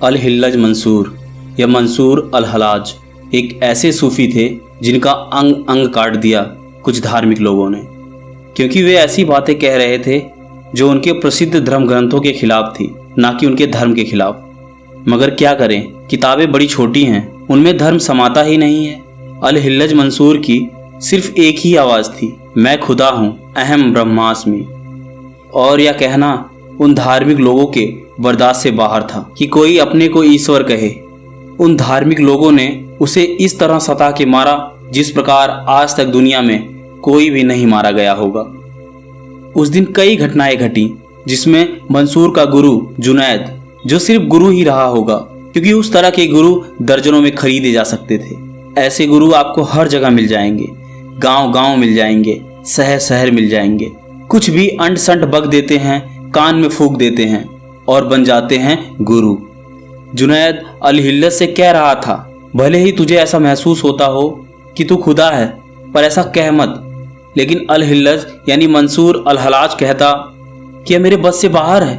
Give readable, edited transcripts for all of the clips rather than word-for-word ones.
अल हिल्लज मंसूर या मंसूर अल हलाज एक ऐसे सूफ़ी थे जिनका अंग अंग काट दिया कुछ धार्मिक लोगों ने, क्योंकि वे ऐसी बातें कह रहे थे जो उनके प्रसिद्ध धर्म ग्रंथों के खिलाफ थी, ना कि उनके धर्म के खिलाफ। मगर क्या करें, किताबें बड़ी छोटी हैं, उनमें धर्म समाता ही नहीं है। अल हिल्लज मंसूर की सिर्फ एक ही आवाज़ थी, मैं खुदा हूँ, अहम ब्रह्मास्मि। और यह कहना उन धार्मिक लोगों के बर्दाश्त से बाहर था कि कोई अपने को ईश्वर कहे। उन धार्मिक लोगों ने उसे इस तरह सता के मारा जिस प्रकार आज तक दुनिया में कोई भी नहीं मारा गया होगा। उस दिन कई घटनाएं घटी जिसमें मंसूर का गुरु जुनैद, जो सिर्फ गुरु ही रहा होगा, क्योंकि उस तरह के गुरु दर्जनों में खरीदे जा सकते थे। ऐसे गुरु आपको हर जगह मिल जाएंगे, गांव गांव मिल जाएंगे, शहर शहर मिल जाएंगे। कुछ भी अंट संट बक देते हैं, कान में फूंक देते हैं और बन जाते हैं गुरु। जुनैद अल हिल्लज से कह रहा था, भले ही तुझे ऐसा महसूस होता हो कि तू खुदा है, पर ऐसा कह मत। लेकिन अल हिल्लज यानी मंसूर अल हलाज कहता कि यह मेरे बस से बाहर है,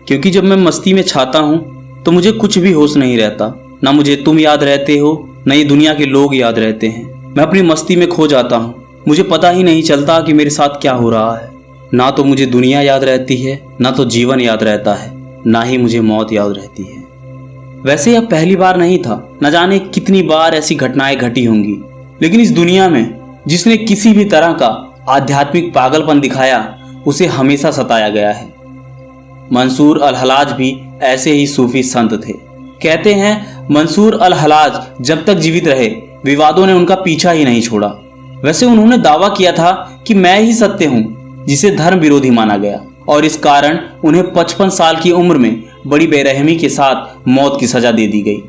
क्योंकि जब मैं मस्ती में छाता हूँ तो मुझे कुछ भी होश नहीं रहता। ना मुझे तुम याद रहते हो, न ये दुनिया के लोग याद रहते हैं। मैं अपनी मस्ती में खो जाता हूँ, मुझे पता ही नहीं चलता कि मेरे साथ क्या हो रहा है। ना तो मुझे दुनिया याद रहती है, ना तो जीवन याद रहता है, ना ही मुझे मौत याद रहती है। वैसे यह पहली बार नहीं था, न जाने कितनी बार ऐसी घटनाएं घटी होंगी, लेकिन इस दुनिया में जिसने किसी भी तरह का आध्यात्मिक पागलपन दिखाया उसे हमेशा सताया गया है। मंसूर अल हलाज भी ऐसे ही सूफी संत थे। कहते हैं मंसूर अल हलाज जब तक जीवित रहे विवादों ने उनका पीछा ही नहीं छोड़ा। वैसे उन्होंने दावा किया था कि मैं ही सत्य हूँ, जिसे धर्म विरोधी माना गया, और इस कारण उन्हें 55 साल की उम्र में बड़ी बेरहमी के साथ मौत की सजा दे दी गई।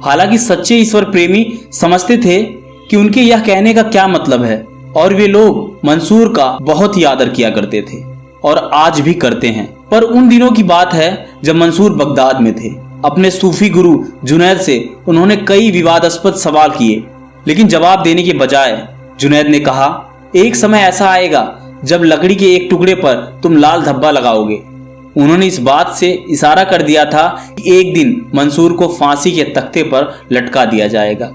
हालांकि सच्चे ईश्वर प्रेमी समझते थे कि उनके यह कहने का क्या मतलब है, और वे लोग मंसूर का बहुत ही आदर किया करते थे और आज भी करते हैं। पर उन दिनों की बात है जब मंसूर बगदाद में थे। अपने सूफी गुरु जुनैद से उन्होंने कई विवादास्पद सवाल किए, लेकिन जवाब देने के बजाय जुनैद ने कहा, एक समय ऐसा आएगा जब लकड़ी के एक टुकड़े पर तुम लाल धब्बा लगाओगे। उन्होंने इस बात से इशारा कर दिया था कि एक दिन मंसूर को फांसी के तख्ते पर लटका दिया जाएगा।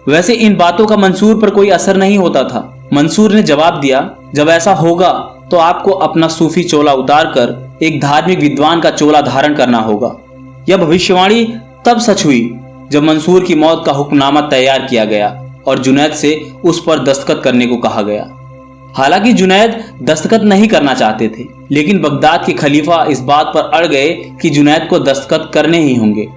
वैसे इन बातों का मंसूर पर कोई असर नहीं होता था। मंसूर ने जवाब दिया, जब ऐसा होगा तो आपको अपना सूफी चोला उतार कर एक धार्मिक विद्वान का चोला धारण करना होगा। यह भविष्यवाणी तब सच हुई जब मंसूर की मौत का हुक्मनामा तैयार किया गया और जुनैद से उस पर दस्तखत करने को कहा गया। हालांकि जुनैद दस्तखत नहीं करना चाहते थे, लेकिन बगदाद के खलीफा इस बात पर अड़ गए कि जुनैद को दस्तखत करने ही होंगे।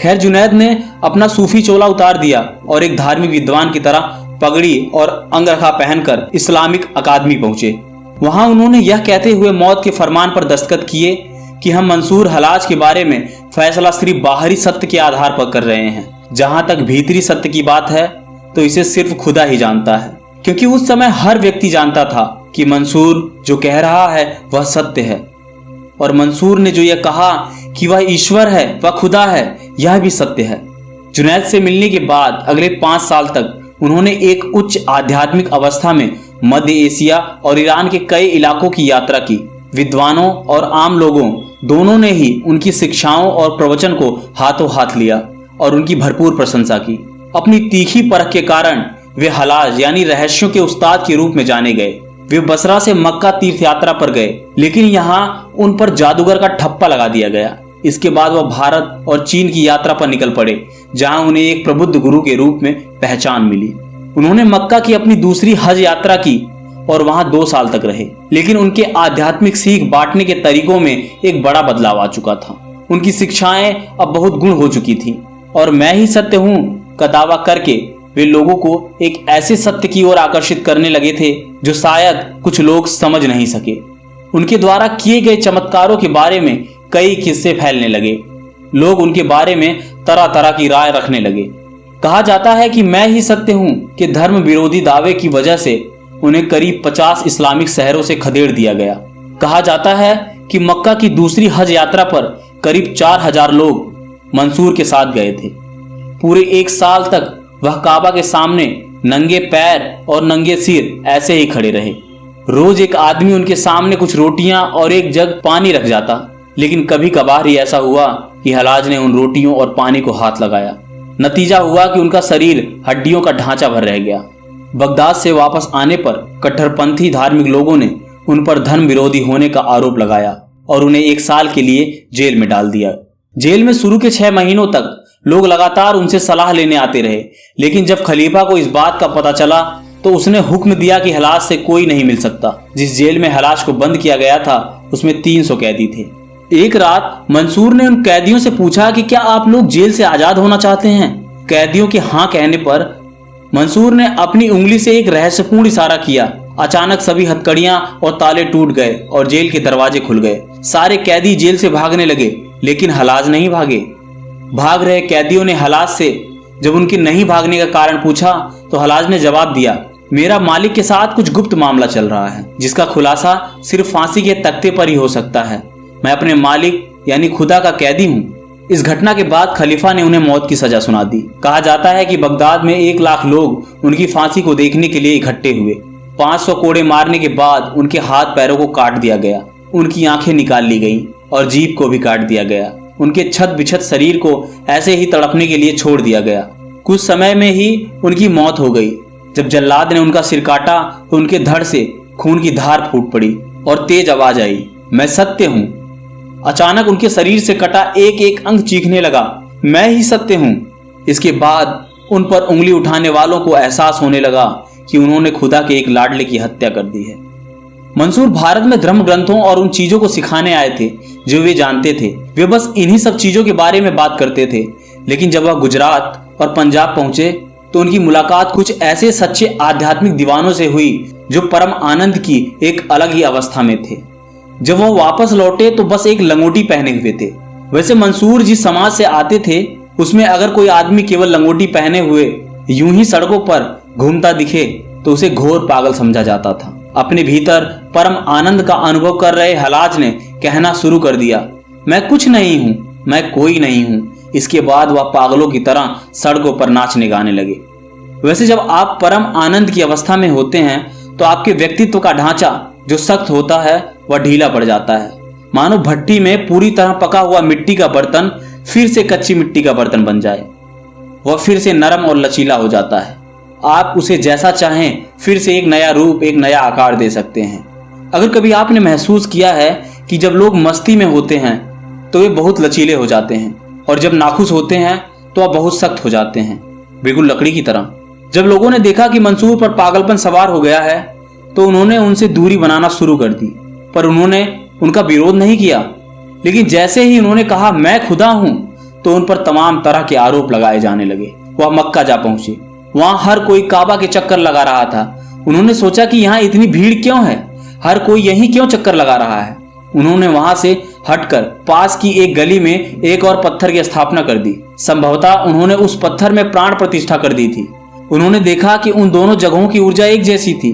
खैर, जुनैद ने अपना सूफी चोला उतार दिया और एक धार्मिक विद्वान की तरह पगड़ी और अंगरखा पहनकर इस्लामिक अकादमी पहुंचे। वहां उन्होंने यह कहते हुए मौत के फरमान पर दस्तखत किए कि हम मंसूर हलाज के बारे में फैसला सिर्फ बाहरी सत्य के आधार पर कर रहे हैं। जहां तक भीतरी सत्य की बात है तो इसे सिर्फ खुदा ही जानता है, क्योंकि उस समय हर व्यक्ति जानता था कि मंसूर जो कह रहा है वह सत्य है, और मंसूर ने जो यह कहा कि वह ईश्वर है, वह खुदा है, यह भी सत्य है। जुनैद से मिलने के बाद अगले 5 साल तक उन्होंने एक उच्च आध्यात्मिक अवस्था में मध्य एशिया और ईरान के कई इलाकों की यात्रा की। विद्वानों और आम लोगों दोनों ने ही उनकी शिक्षाओं और प्रवचन को हाथों हाथ लिया और उनकी भरपूर प्रशंसा की। अपनी तीखी परख के कारण वे हलाज यानी रहस्यों के उस्ताद के रूप में जाने गए। वे बसरा से मक्का तीर्थ यात्रा पर गए, लेकिन यहाँ उन पर जादूगर का ठप्पा लगा दिया गया। इसके बाद वह भारत और चीन की यात्रा पर निकल पड़े, जहां उन्हें एक प्रबुद्ध गुरु के रूप में पहचान मिली। उन्होंने मक्का की अपनी दूसरी हज यात्रा की और वहां 2 साल तक रहे, लेकिन उनके आध्यात्मिक सीख बांटने के तरीकों में एक बड़ा बदलाव आ चुका था। उनकी शिक्षाएं अब बहुत गुण हो चुकी थीं और मैं ही सत्य हूँ का दावा करके वे लोगों को एक ऐसे सत्य की ओर आकर्षित करने लगे थे जो शायद कुछ लोग समझ नहीं सके। उनके द्वारा किए गए चमत्कारों के बारे में कई किस्से फैलने लगे। लोग उनके बारे में तरह तरह की राय रखने लगे। कहा जाता है कि मैं ही सत्य हूँ कि धर्म विरोधी दावे की वजह से उन्हें करीब 50 इस्लामिक शहरों से खदेड़ दिया गया। कहा जाता है कि मक्का की दूसरी हज यात्रा पर करीब 4000 लोग मंसूर के साथ गए थे। पूरे 1 साल तक वह काबा के सामने नंगे पैर और नंगे सिर ऐसे ही खड़े रहे। रोज एक आदमी उनके सामने कुछ रोटियां और एक जग पानी रख जाता, लेकिन कभी कभार ही ऐसा हुआ कि कि हलाज ने उन रोटियों और पानी को हाथ लगाया। नतीजा हुआ कि उनका शरीर हड्डियों का ढांचा भर रह गया। बगदाद से वापस आने पर कट्टरपंथी धार्मिक लोगों ने उन पर धर्म विरोधी होने का आरोप लगाया और उन्हें 1 साल के लिए जेल में डाल दिया। जेल में शुरू के 6 महीनों तक लोग लगातार उनसे सलाह लेने आते रहे, लेकिन जब खलीफा को इस बात का पता चला तो उसने हुक्म दिया कि हलाज से कोई नहीं मिल सकता। जिस जेल में हलाज को बंद किया गया था उसमें 300 कैदी थे। एक रात मंसूर ने उन कैदियों से पूछा कि क्या आप लोग जेल से आजाद होना चाहते हैं? कैदियों के हाँ कहने पर मंसूर ने अपनी उंगली से एक रहस्यपूर्ण इशारा किया। अचानक सभी हथकड़ियां और ताले टूट गए और जेल के दरवाजे खुल गए। सारे कैदी जेल से भागने लगे, लेकिन हलाज नहीं भागे। भाग रहे कैदियों ने हलाज से जब उनके नहीं भागने का कारण पूछा तो हलाज ने जवाब दिया, मेरा मालिक के साथ कुछ गुप्त मामला चल रहा है जिसका खुलासा सिर्फ फांसी के तख्ते पर ही हो सकता है। मैं अपने मालिक यानी खुदा का कैदी हूँ। इस घटना के बाद खलीफा ने उन्हें मौत की सजा सुना दी। कहा जाता है कि बगदाद में 1 लाख लोग उनकी फांसी को देखने के लिए इकट्ठे हुए। 500 कोड़े मारने के बाद उनके हाथ पैरों को काट दिया गया, उनकी आंखें निकाल ली गईं और जीभ को भी काट दिया गया। उनके छत बिछत शरीर को ऐसे ही तड़पने के लिए छोड़ दिया गया। कुछ समय में ही उनकी मौत हो गई। जब जल्लाद ने उनका सिर काटा तो उनके धड़ से खून की धार फूट पड़ी और तेज आवाज आई, मैं सत्य हूं। अचानक उनके शरीर से कटा एक एक अंग चीखने लगा, मैं ही सत्य हूं। इसके बाद उन पर उंगली उठाने वालों को एहसास होने लगा कि उन्होंने खुदा के एक लाडले की हत्या कर दी है। मंसूर भारत में धर्म ग्रंथों और उन चीजों को सिखाने आए थे जो वे जानते थे। वे बस इन्हीं सब चीजों के बारे में बात करते थे। लेकिन जब वह गुजरात और पंजाब पहुंचे तो उनकी मुलाकात कुछ ऐसे सच्चे आध्यात्मिक दीवानों से हुई जो परम आनंद की एक अलग ही अवस्था में थे। जब वह वापस लौटे तो बस एक लंगोटी पहने हुए थे। वैसे मंसूर जिस समाज से आते थे उसमें अगर कोई आदमी केवल लंगोटी पहने हुए यूं ही सड़कों पर घूमता दिखे तो उसे घोर पागल समझा जाता था। अपने भीतर परम आनंद का अनुभव कर रहे हलाज ने कहना शुरू कर दिया, मैं कुछ नहीं हूं, मैं कोई नहीं हूं। इसके बाद वह पागलों की तरह सड़कों पर नाचने गाने लगे। वैसे जब आप परम आनंद की अवस्था में होते हैं तो आपके व्यक्तित्व का ढांचा जो सख्त होता है वह ढीला पड़ जाता है। मानो भट्टी में पूरी तरह पका हुआ मिट्टी का बर्तन फिर से कच्ची मिट्टी का बर्तन बन जाए। वह फिर से नरम और लचीला हो जाता है। आप उसे जैसा चाहें फिर से एक नया रूप, एक नया आकार दे सकते हैं। अगर कभी आपने महसूस किया है कि जब लोग मस्ती में होते हैं तो वे बहुत लचीले हो जाते हैं और जब नाखुश होते हैं तो वह बहुत सख्त हो जाते हैं, बिल्कुल लकड़ी की तरह। जब लोगों ने देखा कि मंसूर पर पागलपन सवार हो गया है तो उन्होंने उनसे दूरी बनाना शुरू कर दी, पर उन्होंने उनका विरोध नहीं किया। लेकिन जैसे ही उन्होंने कहा मैं खुदा हूं तो उन पर तमाम तरह के आरोप लगाए जाने लगे। वह मक्का जा पहुंचे। वहां हर कोई काबा के चक्कर लगा रहा था। उन्होंने सोचा कि यहाँ इतनी भीड़ क्यों है, हर कोई यहीं क्यों चक्कर लगा रहा है। उन्होंने वहां से हटकर पास की एक गली में एक और पत्थर की स्थापना कर दी। संभवतः उन्होंने उस पत्थर में प्राण प्रतिष्ठा कर दी थी। उन्होंने देखा कि उन दोनों जगहों की ऊर्जा एक जैसी थी।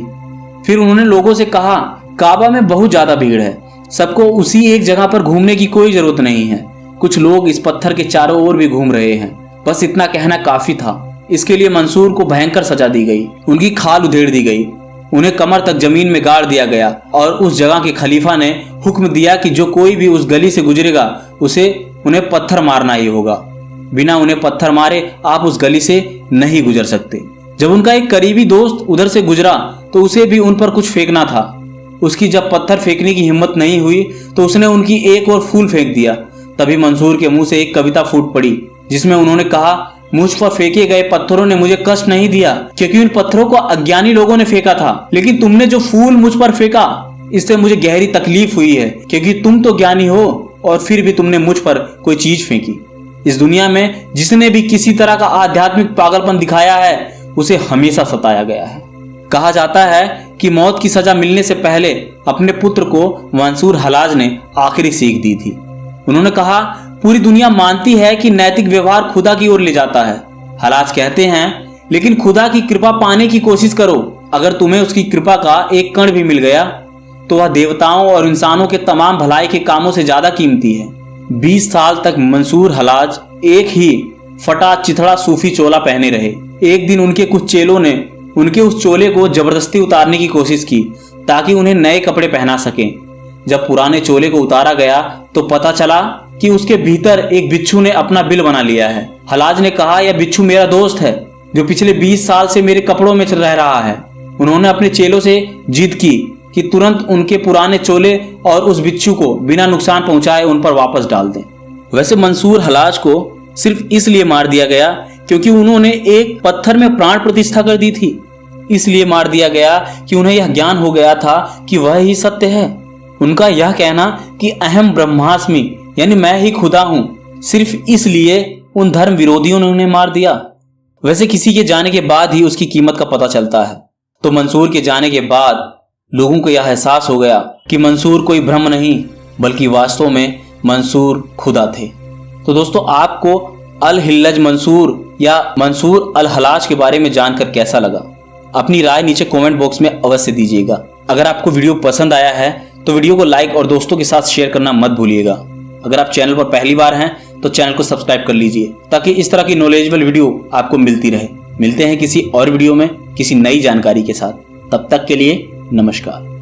फिर उन्होंने लोगों से कहा, काबा में बहुत ज्यादा भीड़ है, सबको उसी एक जगह पर घूमने की कोई जरूरत नहीं है। कुछ लोग इस पत्थर के चारों ओर भी घूम रहे हैं। बस इतना कहना काफी था। इसके लिए मंसूर को भयंकर सजा दी गई। उनकी खाल उधेड़ दी गई, उन्हें कमर तक जमीन में गाड़ दिया गया और उस जगह के खलीफा ने हुक्म दिया कि जो कोई भी उस गली से गुजरेगा उसे उन्हें पत्थर मारना ही होगा। बिना उन्हें पत्थर मारे आप उस गली से नहीं गुजर सकते। जब उनका एक करीबी दोस्त उधर से गुजरा तो उसे भी उन पर कुछ फेंकना था। उसकी जब पत्थर फेंकने की हिम्मत नहीं हुई तो उसने उनकी एक और फूल फेंक दिया। तभी मंसूर के मुंह से एक कविता फूट पड़ी जिसमें उन्होंने कहा, मुझ पर फेंके गए पत्थरों ने मुझे कष्ट नहीं दिया क्योंकि उन पत्थरों को अज्ञानी लोगों ने फेंका था, लेकिन तुमने जो फूल मुझ पर फेंका इससे मुझे गहरी तकलीफ हुई है क्योंकि तुम तो ज्ञानी हो और फिर भी तुमने मुझ पर कोई चीज फेंकी। इस दुनिया में जिसने भी किसी तरह का आध्यात्मिक पागलपन दिखाया है उसे हमेशा सताया गया है। कहा जाता है कि मौत की सजा मिलने से पहले अपने पुत्र को मंसूर हलाज ने आखिरी सीख दी थी। उन्होंने कहा, पूरी दुनिया मानती है कि नैतिक व्यवहार खुदा की ओर ले जाता है। हलाज कहते हैं, लेकिन खुदा की कृपा पाने की कोशिश करो। अगर तुम्हें उसकी कृपा का एक कण भी मिल गया तो वह देवताओं और इंसानों के तमाम भलाई के कामों से ज्यादा कीमती है। 20 साल तक मंसूर हलाज एक ही फटा चिथड़ा सूफी चोला पहने रहे। एक दिन उनके कुछ चेलों ने उनके उस चोले को जबरदस्ती उतारने की कोशिश की ताकि उन्हें नए कपड़े पहना सकें। जब पुराने चोले को उतारा गया तो पता चला कि उसके भीतर एक बिच्छू ने अपना बिल बना लिया है। हलाज ने कहा, यह बिच्छू मेरा दोस्त है जो पिछले 20 साल से मेरे कपड़ों में रह रहा है। उन्होंने अपने चेलों से जिद की कि तुरंत उनके पुराने चोले और उस बिच्छू को बिना नुकसान पहुंचाए उन पर वापस डाल दें। वैसे मंसूर हलाज को सिर्फ इसलिए मार दिया गया क्योंकि उन्होंने एक पत्थर में प्राण प्रतिष्ठा कर दी थी। इसलिए मार दिया गया कि उन्हें यह ज्ञान हो गया था कि वह ही सत्य है। उनका यह कहना कि अहम ब्रह्मास्मि यानी मैं ही खुदा हूं, सिर्फ इसलिए उन धर्म विरोधियों ने उन्हें मार दिया। वैसे किसी के जाने के बाद ही उसकी कीमत का पता चलता है, तो मंसूर के जाने के बाद लोगों को यह एहसास हो गया कि मंसूर कोई भ्रम नहीं बल्कि वास्तव में मंसूर खुदा थे। तो दोस्तों, आपको अल हिल्लज मंसूर या मंसूर अल हलाज के बारे में जानकर कैसा लगा? अपनी राय नीचे कमेंट बॉक्स में अवश्य दीजिएगा। अगर आपको वीडियो पसंद आया है तो वीडियो को लाइक और दोस्तों के साथ शेयर करना मत भूलिएगा। अगर आप चैनल पर पहली बार हैं तो चैनल को सब्सक्राइब कर लीजिए ताकि इस तरह की नॉलेजेबल वीडियो आपको मिलती रहे। मिलते हैं किसी और वीडियो में किसी नई जानकारी के साथ। तब तक के लिए नमस्कार।